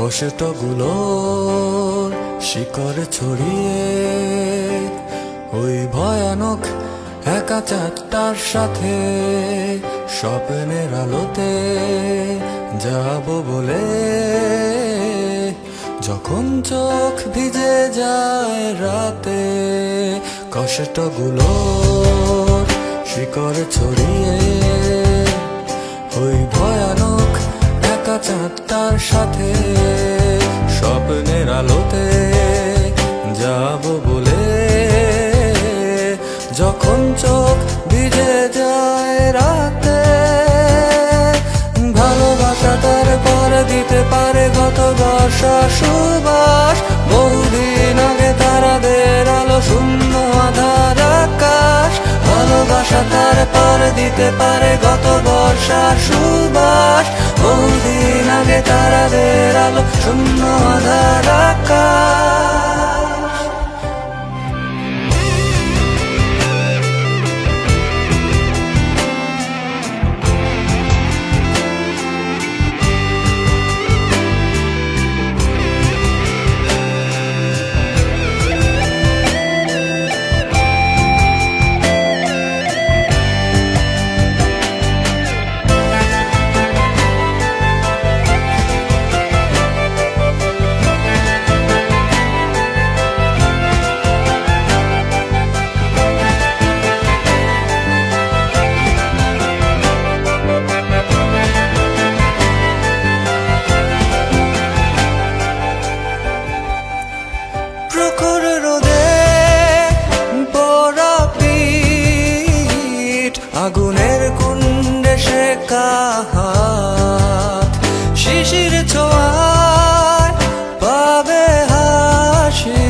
কষ্টগুলোর শিকড় ছড়িয়ে ওই ভয়ানক একা চাঁদটার সাথে স্বপ্নের আলোতে যাব বলে, যখন চোখ ভিজে যায় রাতে কষ্টগুলোর শিকড় ছড়িয়ে ওই ভয়ানক একা চাঁদটার সাথে স্বপ্নের আলোতে যাব বলে, যখন চোখ ভিজে যায় রাতে। ভালোবাসা তার পর দিতে পারে গত বর্ষা সুবাস, বহুদিন আগে তারাদের আলো শূন্য আধার আকাশ। ভালোবাসা তার পর দিতে পারে গত বর্ষা সুবাস, বহুদিন আগে তারাদের আলো শূন্য আধার আকাশ। প্রখর রোদে পোড়া পিঠ, আগুনের কুণ্ডে শেখা হাত, শিশির ছোঁয়ায় পাবে হাসি,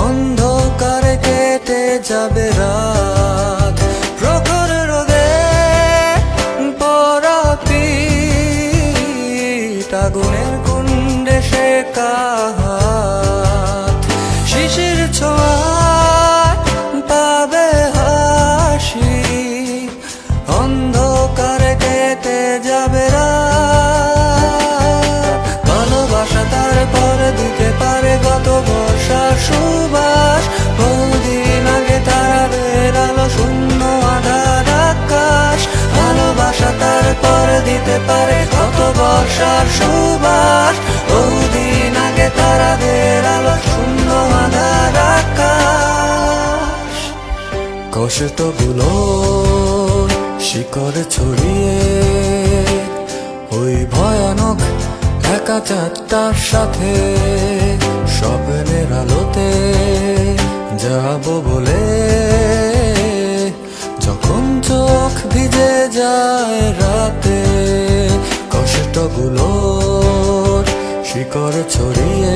অন্ধকারে কেটে যাবে রাত। প্রখর রোদে পোড়া পিঠ, আগুনের কুণ্ডে শেখা হাত, শিশির ছোঁয়ায় পাবে হাসি, অন্ধকারে কেটে যাবে রাত। ভালোবাসা তার পর দিতে পারে গত বর্ষার সুবাস, বহুদিন আগে তারাদের আলো শূন্য আধার আকাশ। ভালোবাসা তার পর দিতে পারে গত বর্ষার সুবাস, বহুদিন আগে তারাদের আলো শূন্য আধার আকাশ। কষ্টগুলোর শিকড় ছড়িয়ে ওই ভয়ানক একা চাঁদটার সাথে স্বপ্নের আলোতে যাব বলে, যখন চোখ ভিজে যায় রাতে কষ্টগুলোর শিকড় ছড়িয়ে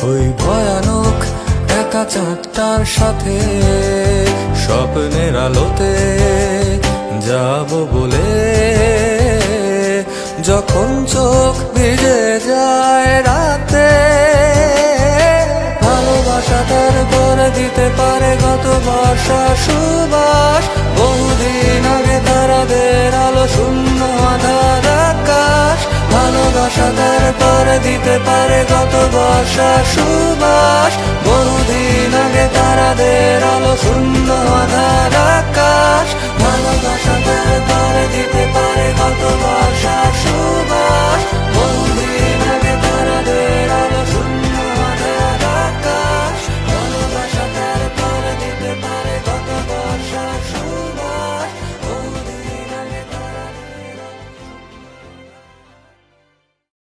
ওই ভয়ানক একা চাঁদটার সাথে স্বপ্নের আলোতে যাব বলে, যখন চোখ ভিজে যায় রাতে। ভালোবাসা তার পরে দিতে পারে গত বর্ষা সুবাস, বহুদিন আগে তারাদের আলো শূন্য আধার আকাশ। ভালোবাসা তার পরে দিতে পারে গত বর্ষা সুবাস, বহুদিন আগে তারাদের আলো শূন্য আধার আকাশ। ভালোবাসা তার পরে